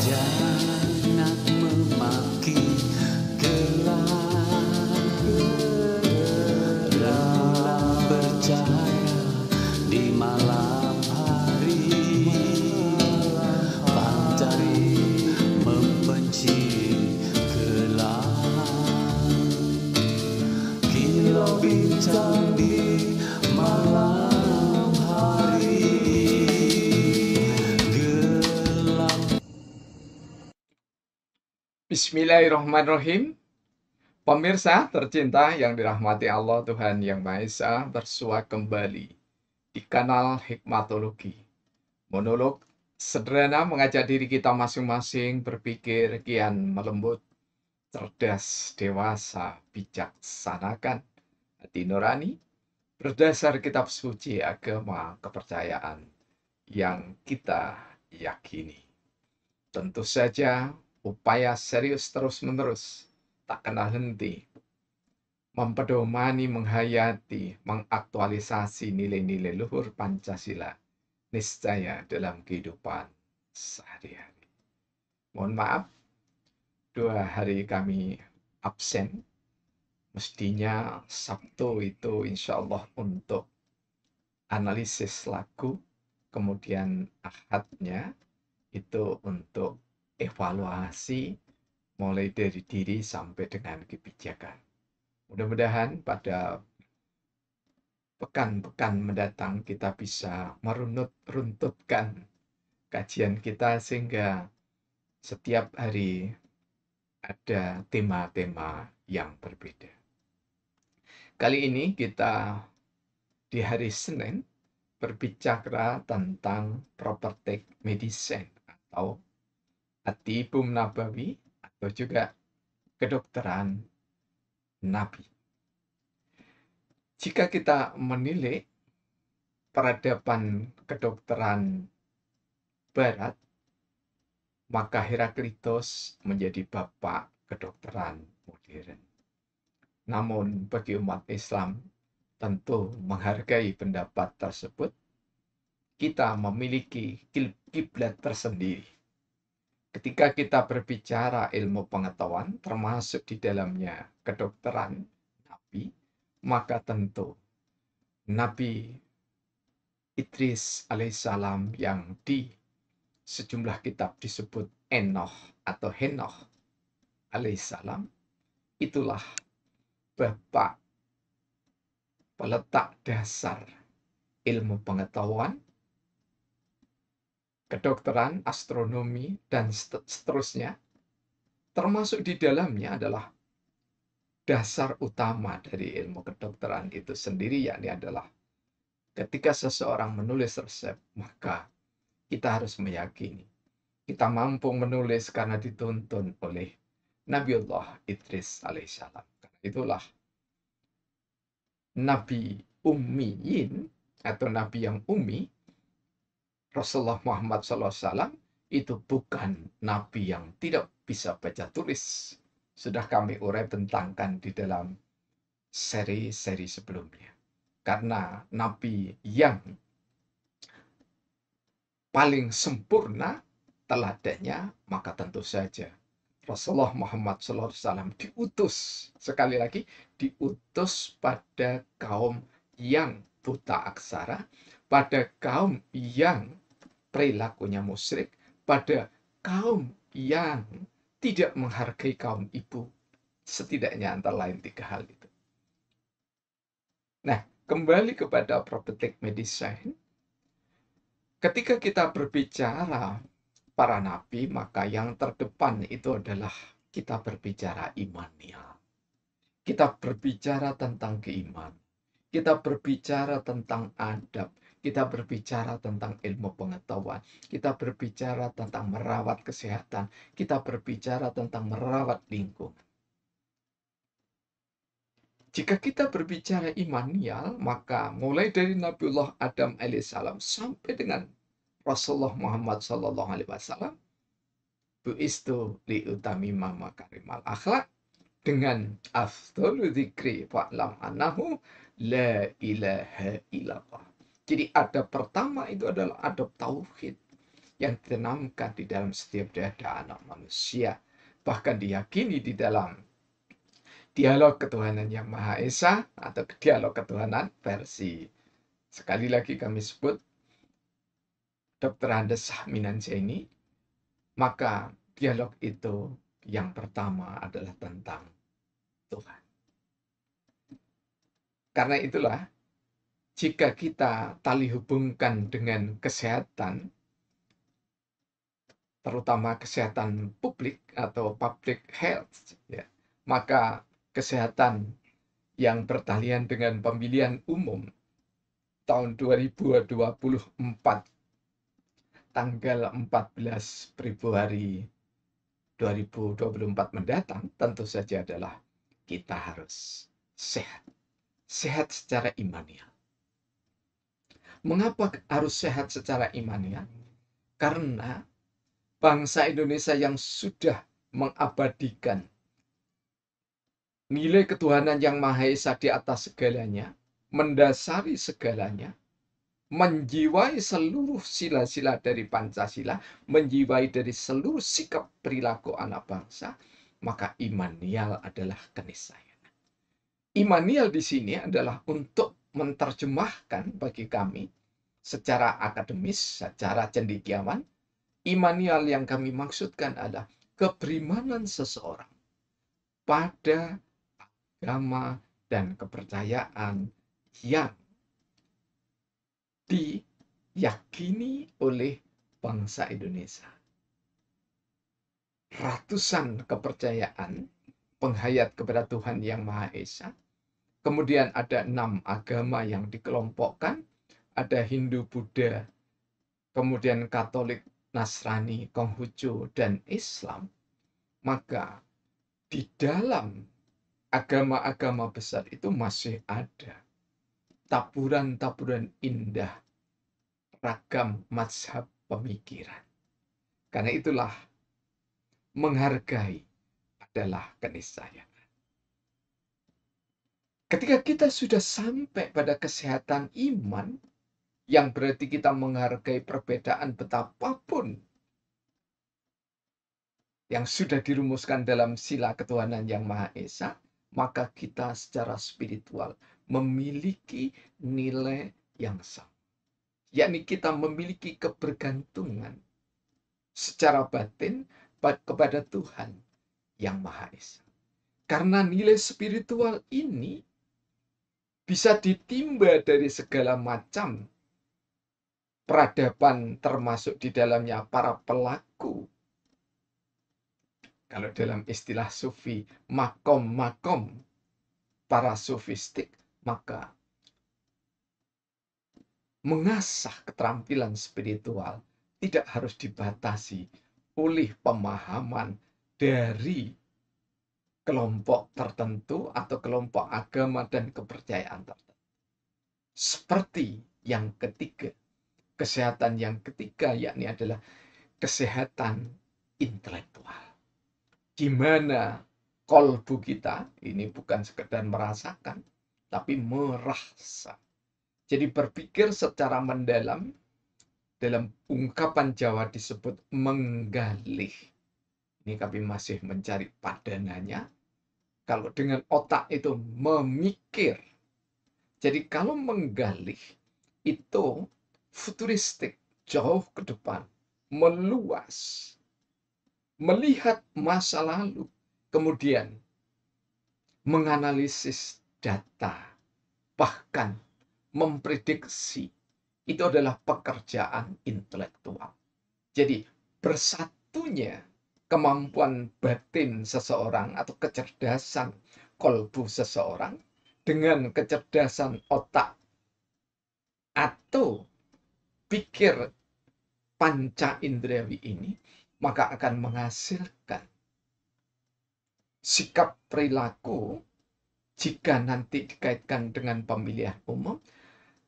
Jangan memaki gelap bercahaya di malam hari, pantai membenci gelap, kilau bintang di malam hari gelap. Bismillahirrahmanirrahim. Pemirsa tercinta yang dirahmati Allah Tuhan Yang Maha Esa, bersua kembali di kanal Hikmatologi. Monolog sederhana mengajak diri kita masing-masing berpikir kian melembut, cerdas, dewasa, bijaksanakan hati nurani berdasar kitab suci agama kepercayaan yang kita yakini. Tentu saja upaya serius terus-menerus, tak kenal henti, mempedomani, menghayati, mengaktualisasi nilai-nilai luhur Pancasila niscaya dalam kehidupan sehari-hari. Mohon maaf, 2 hari kami absen. Mestinya Sabtu itu insya Allah untuk analisis lagu, kemudian Ahadnya itu untuk evaluasi mulai dari diri sampai dengan kebijakan. Mudah-mudahan pada pekan-pekan mendatang kita bisa meruntutkan kajian kita sehingga setiap hari ada tema-tema yang berbeda. Kali ini kita di hari Senin berbicara tentang prophetic medicine atau At-Tibum Nabawi atau juga kedokteran Nabi. Jika kita menilai peradaban kedokteran Barat, maka Heraklitus menjadi bapak kedokteran modern. Namun bagi umat Islam tentu menghargai pendapat tersebut. Kita memiliki kiblat tersendiri. Ketika kita berbicara ilmu pengetahuan, termasuk di dalamnya kedokteran Nabi, maka tentu Nabi Idris alaihissalam yang di sejumlah kitab disebut Enoch atau Henoch alaihissalam, itulah bapak peletak dasar ilmu pengetahuan, kedokteran, astronomi, dan seterusnya, termasuk di dalamnya adalah dasar utama dari ilmu kedokteran itu sendiri, yakni adalah ketika seseorang menulis resep, maka kita harus meyakini kita mampu menulis karena dituntun oleh Nabiullah Idris alaihissalam. Karena itulah Nabi Ummiyin atau Nabi yang ummi, Rasulullah Muhammad SAW itu bukan Nabi yang tidak bisa baca tulis. Sudah kami urai tentangkan di dalam seri-seri sebelumnya. Karena Nabi yang paling sempurna teladannya, maka tentu saja Rasulullah Muhammad SAW diutus, sekali lagi, diutus pada kaum yang buta aksara, pada kaum yang perilakunya musyrik, pada kaum yang tidak menghargai kaum ibu. Setidaknya antara lain 3 hal itu. Nah, kembali kepada prophetic medicine. Ketika kita berbicara para nabi, maka yang terdepan itu adalah kita berbicara imaniah. Kita berbicara tentang keimanan. Kita berbicara tentang adab. Kita berbicara tentang ilmu pengetahuan. Kita berbicara tentang merawat kesehatan. Kita berbicara tentang merawat lingkungan. Jika kita berbicara imanial, maka mulai dari Nabiullah Adam alaihissalam sampai dengan Rasulullah Muhammad sallallahu alaihi wasallam, buistu liutamima makarimal akhlak, dengan afdhalu dzikri fa'lam annahu la ilaha illallah. Jadi adab pertama itu adalah adab tauhid. yang ditanamkan di dalam setiap dada anak manusia. Bahkan diyakini di dalam dialog ketuhanan yang Maha Esa atau dialog ketuhanan versi. Sekali lagi kami sebut Dr. Andes Sahminanjaini, maka dialog itu yang pertama adalah tentang Tuhan. Karena itulah, jika kita tali hubungkan dengan kesehatan, terutama kesehatan publik atau public health, ya, maka kesehatan yang bertalian dengan pemilihan umum tahun 2024, tanggal 14 Februari 2024 mendatang, tentu saja adalah kita harus sehat. Sehat secara imaniah. Mengapa harus sehat secara imaniah? Karena bangsa Indonesia yang sudah mengabadikan nilai ketuhanan yang Maha Esa di atas segalanya, mendasari segalanya, menjiwai seluruh sila-sila dari Pancasila, menjiwai dari seluruh sikap perilaku anak bangsa, maka imanial adalah keniscayaan. Imanial di sini adalah untuk menerjemahkan bagi kami secara akademis, secara cendekiawan, imanial yang kami maksudkan adalah keberimanan seseorang pada agama dan kepercayaan yang diyakini oleh bangsa Indonesia. Ratusan kepercayaan penghayat kepada Tuhan yang Maha Esa. Kemudian ada 6 agama yang dikelompokkan. Ada Hindu, Buddha, kemudian Katolik, Nasrani, Konghucu, dan Islam. Maka di dalam agama-agama besar itu masih ada taburan-taburan indah ragam mazhab pemikiran. Karena itulah menghargai adalah keniscayaan. Ketika kita sudah sampai pada kesehatan iman, yang berarti kita menghargai perbedaan betapapun yang sudah dirumuskan dalam sila ketuhanan yang Maha Esa, maka kita secara spiritual memiliki nilai yang sama. Yakni kita memiliki kebergantungan secara batin kepada Tuhan yang Maha Esa. Karena nilai spiritual ini bisa ditimba dari segala macam peradaban, termasuk di dalamnya para pelaku. Kalau dalam istilah sufi, makom-makom para sufistik, maka mengasah keterampilan spiritual tidak harus dibatasi oleh pemahaman dari kelompok tertentu atau kelompok agama dan kepercayaan tertentu. Seperti yang ketiga, kesehatan yang ketiga yakni adalah kesehatan intelektual. Gimana kolbu kita, ini bukan sekedar merasakan, tapi merasa. Jadi berpikir secara mendalam, dalam ungkapan Jawa disebut menggalih. Ini kami masih mencari padanannya. Kalau dengan otak itu memikir. Jadi kalau menggalih itu futuristik, jauh ke depan, meluas, melihat masa lalu, kemudian menganalisis data, bahkan memprediksi. Itu adalah pekerjaan intelektual. Jadi bersatunya kemampuan batin seseorang atau kecerdasan kolbu seseorang dengan kecerdasan otak atau pikir panca indriawi ini, maka akan menghasilkan sikap perilaku jika nanti dikaitkan dengan pemilihan umum,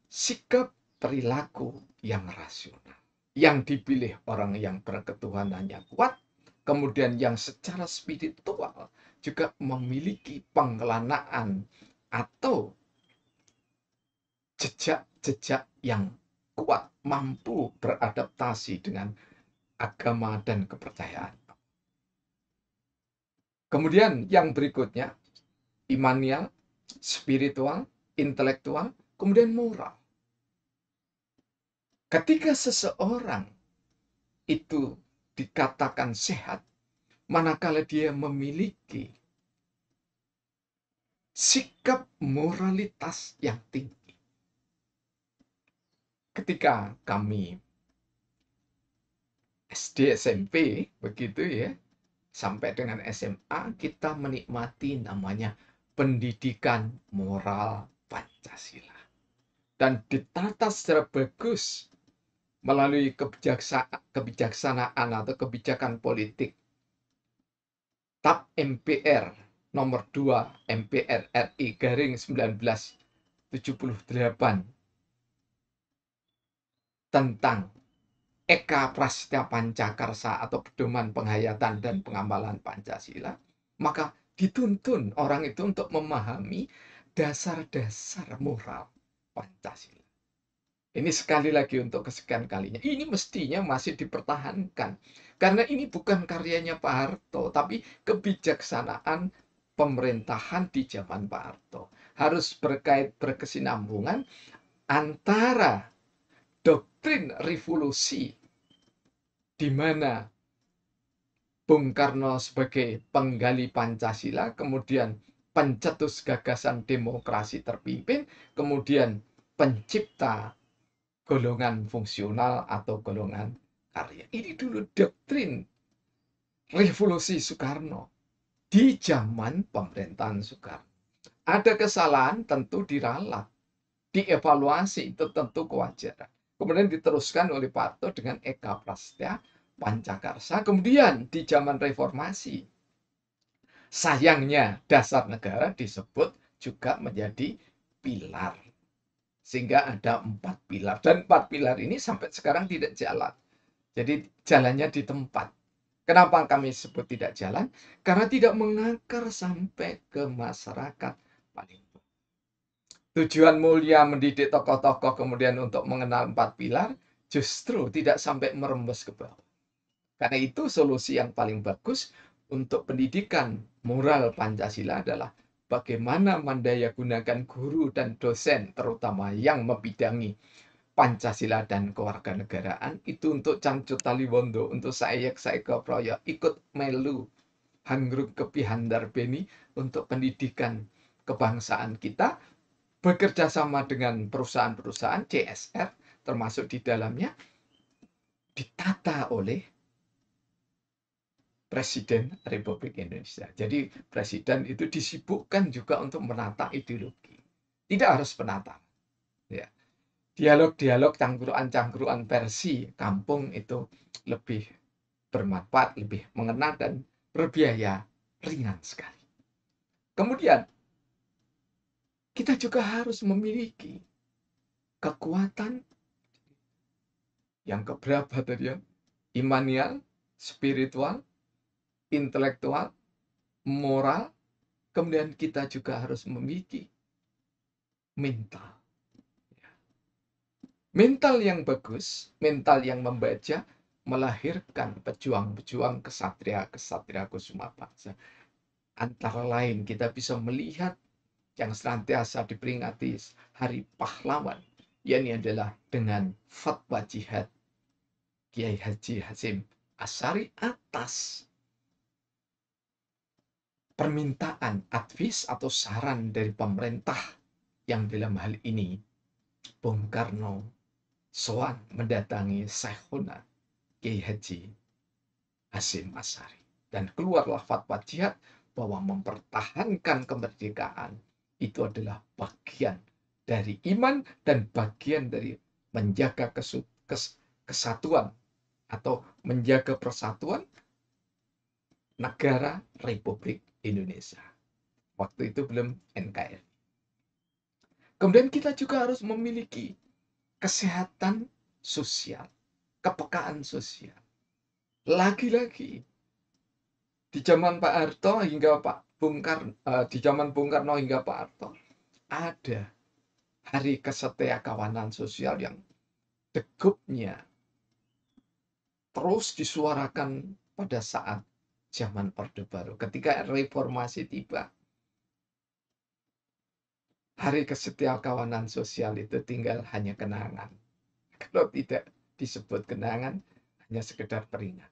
sikap perilaku yang rasional. Yang dipilih orang yang berketuhanannya kuat, kemudian yang secara spiritual juga memiliki pengelanaan atau jejak-jejak yang kuat, mampu beradaptasi dengan agama dan kepercayaan. Kemudian yang berikutnya, imanial, spiritual, intelektual, kemudian moral. Ketika seseorang itu dikatakan sehat, manakala dia memiliki sikap moralitas yang tinggi. Ketika kami SD, SMP, begitu ya, sampai dengan SMA, kita menikmati namanya pendidikan moral Pancasila. Dan ditata secara bagus melalui kebijaksanaan atau kebijakan politik TAP MPR nomor 2 MPR RI garing 1978 tentang Eka Prasetya Pancakarsa atau pedoman penghayatan dan pengamalan Pancasila, maka dituntun orang itu untuk memahami dasar-dasar moral Pancasila. Ini sekali lagi untuk kesekian kalinya. Ini mestinya masih dipertahankan. Karena ini bukan karyanya Pak Harto, tapi kebijaksanaan pemerintahan di zaman Pak Harto. Harus berkesinambungan antara doktrin revolusi, di mana Bung Karno sebagai penggali Pancasila, kemudian pencetus gagasan demokrasi terpimpin, kemudian pencipta golongan fungsional atau golongan karya. Ini dulu doktrin revolusi Soekarno di zaman pemerintahan Soekarno. Ada kesalahan tentu diralat, dievaluasi, itu tentu kewajaran. Kemudian diteruskan oleh Pak Harto dengan Eka Prasetya Pancakarsa. Kemudian di zaman reformasi, sayangnya dasar negara disebut juga menjadi pilar. Sehingga ada 4 pilar. Dan 4 pilar ini sampai sekarang tidak jalan. Jadi jalannya di tempat. Kenapa kami sebut tidak jalan? Karena tidak mengakar sampai ke masyarakat paling bawah. Tujuan mulia mendidik tokoh-tokoh kemudian untuk mengenal 4 pilar justru tidak sampai merembes ke bawah. Karena itu solusi yang paling bagus untuk pendidikan moral Pancasila adalah bagaimana mendaya gunakan guru dan dosen, terutama yang membidangi Pancasila dan kewarganegaraan, itu untuk Cancut Taliwondo, untuk saya Proyo, ikut melu Hangruk Kepihandar Beni untuk pendidikan kebangsaan kita, bekerja sama dengan perusahaan-perusahaan CSR, termasuk di dalamnya, ditata oleh Presiden Republik Indonesia. Jadi presiden itu disibukkan juga untuk menata ideologi. Tidak harus penata. Ya. Dialog-dialog cangkruan-cangkruan versi kampung itu lebih bermanfaat, lebih mengena dan berbiaya ringan sekali. Kemudian kita juga harus memiliki kekuatan yang keberapa tadi ya? Imanial, spiritual, intelektual, moral, kemudian kita juga harus memiliki mental. Mental yang bagus, mental yang membaca, melahirkan pejuang-pejuang kesatria-kesatria kusuma bangsa. Antara lain kita bisa melihat yang senantiasa diperingati Hari Pahlawan, yakni adalah dengan fatwa jihad Kiai Haji Hasyim Asy'ari atas permintaan advis atau saran dari pemerintah yang dalam hal ini Bung Karno soan mendatangi Syekhuna Kiai Haji Hasyim Asy'ari, dan keluarlah fatwa jihad bahwa mempertahankan kemerdekaan itu adalah bagian dari iman dan bagian dari menjaga kesatuan atau menjaga persatuan negara Republik Indonesia. Waktu itu belum NKRI. Kemudian kita juga harus memiliki kesehatan sosial, kepekaan sosial. Lagi-lagi di zaman Pak Harto hingga di zaman Bung Karno hingga Pak Harto ada Hari Kesetia Kawanan Sosial yang degupnya terus disuarakan pada saat zaman Orde Baru. Ketika reformasi tiba, hari kesetiakawanan sosial itu tinggal hanya kenangan. Kalau tidak disebut kenangan, hanya sekedar peringat.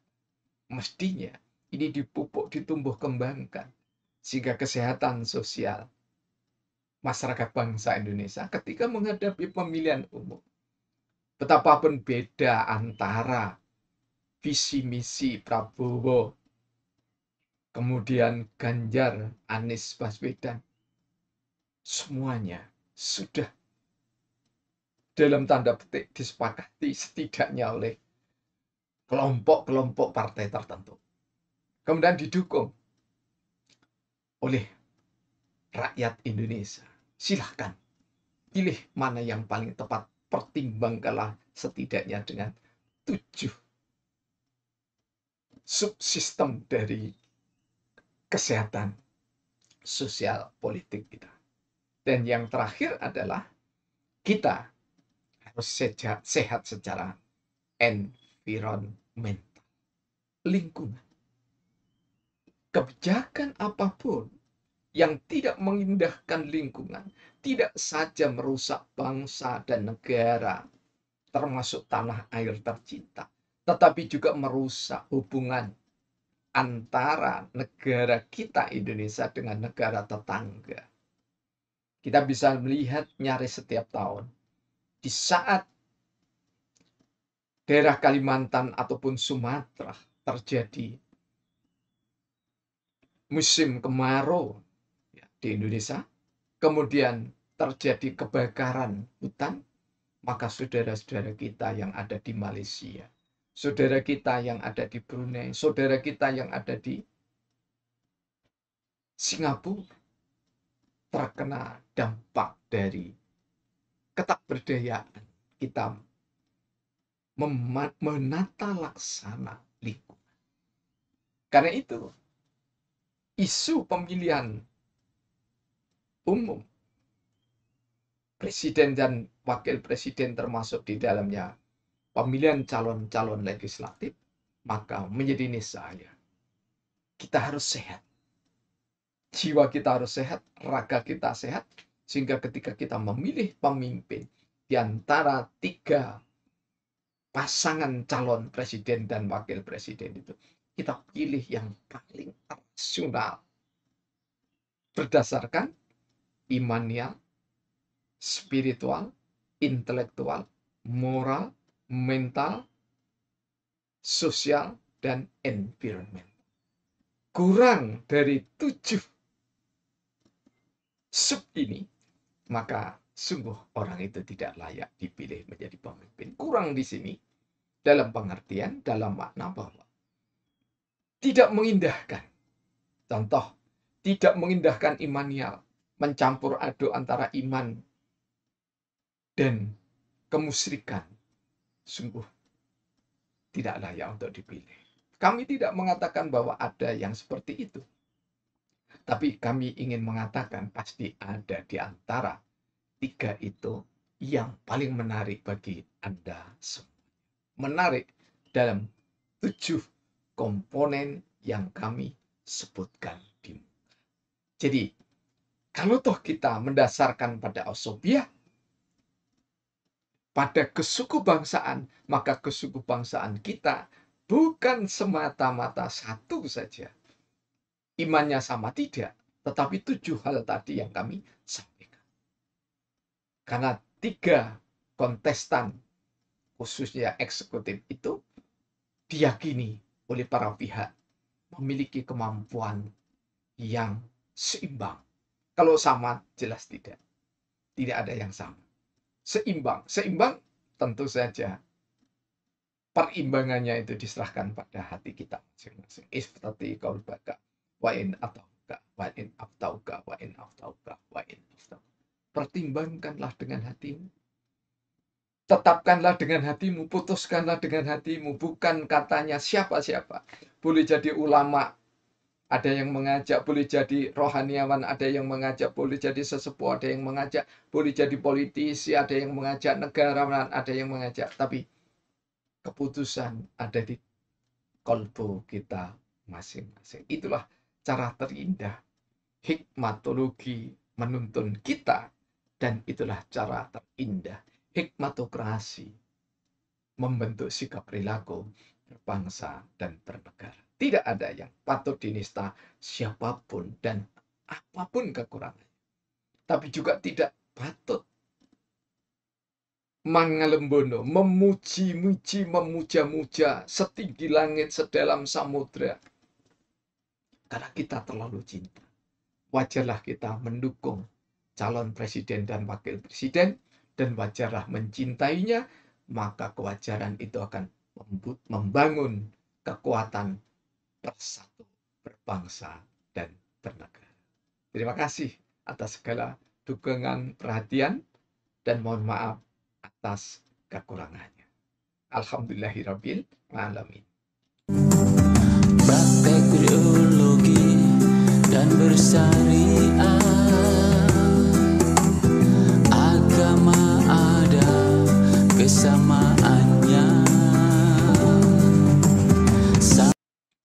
Mestinya ini dipupuk, ditumbuh kembangkan, sehingga kesehatan sosial masyarakat bangsa Indonesia ketika menghadapi pemilihan umum, betapapun beda antara visi misi Prabowo, kemudian Ganjar, Anies Baswedan, semuanya sudah dalam tanda petik disepakati setidaknya oleh kelompok-kelompok partai tertentu. Kemudian didukung oleh rakyat Indonesia. Silahkan pilih mana yang paling tepat. Pertimbangkanlah setidaknya dengan 7 subsistem dari kesehatan sosial politik kita. Dan yang terakhir adalah kita harus sehat secara environmental, lingkungan. Kebijakan apapun yang tidak mengindahkan lingkungan, tidak saja merusak bangsa dan negara, termasuk tanah air tercinta, tetapi juga merusak hubungan antara negara kita Indonesia dengan negara tetangga. Kita bisa melihat nyaris setiap tahun, di saat daerah Kalimantan ataupun Sumatera terjadi musim kemarau di Indonesia, kemudian terjadi kebakaran hutan, maka saudara-saudara kita yang ada di Malaysia, saudara kita yang ada di Brunei, saudara kita yang ada di Singapura terkena dampak dari ketakberdayaan kita menata laksana lingkungan. Karena itu, isu pemilihan umum presiden dan wakil presiden termasuk di dalamnya pemilihan calon-calon legislatif, maka menjadi niscaya kita harus sehat. Jiwa kita harus sehat, raga kita sehat, sehingga ketika kita memilih pemimpin di antara 3 pasangan calon presiden dan wakil presiden itu, kita pilih yang paling rasional berdasarkan imanial, spiritual, intelektual, moral, mental, sosial, dan environment. Kurang dari 7 sub ini, maka sungguh orang itu tidak layak dipilih menjadi pemimpin. Kurang di sini dalam pengertian, dalam makna bahwa tidak mengindahkan. Contoh, tidak mengindahkan imanial, mencampur aduk antara iman dan kemusyrikan. Sungguh tidak layak untuk dipilih. Kami tidak mengatakan bahwa ada yang seperti itu. Tapi kami ingin mengatakan pasti ada di antara 3 itu yang paling menarik bagi Anda semua. Menarik dalam 7 komponen yang kami sebutkan di muka. Jadi, kalau toh kita mendasarkan pada osobiah, pada kesukubangsaan, maka kesukubangsaan kita bukan semata-mata satu saja. Imannya sama tidak, tetapi 7 hal tadi yang kami sampaikan. Karena 3 kontestan, khususnya eksekutif itu, diyakini oleh para pihak memiliki kemampuan yang seimbang. Kalau sama, jelas tidak. Tidak ada yang sama. Seimbang. Seimbang tentu saja perimbangannya itu diserahkan pada hati kita masing-masing. Iftati qaulbaka wa in atauka wa in aftauka wa in aftauka wa in aftauka. Pertimbangkanlah dengan hatimu. Tetapkanlah dengan hatimu, putuskanlah dengan hatimu, bukan katanya siapa-siapa. Boleh jadi ulama, ada yang mengajak, boleh jadi rohaniawan, ada yang mengajak, boleh jadi sesepuh, ada yang mengajak, boleh jadi politisi, ada yang mengajak, negarawan, ada yang mengajak. Tapi keputusan ada di kolbu kita masing-masing. Itulah cara terindah hikmatologi menuntun kita, dan itulah cara terindah hikmatokrasi membentuk sikap perilaku berbangsa dan bernegara. Tidak ada yang patut dinista siapapun dan apapun kekurangannya. Tapi juga tidak patut mangalembono, memuji-muji, memuja-muja setinggi langit, sedalam samudra. Karena kita terlalu cinta. Wajarlah kita mendukung calon presiden dan wakil presiden, dan wajarlah mencintainya, maka kewajaran itu akan membangun kekuatan bersatu, berbangsa, dan bernegara. Terima kasih atas segala dukungan, perhatian, dan mohon maaf atas kekurangannya. Alhamdulillahirabbil alamin. Praktek teologi dan bersyariat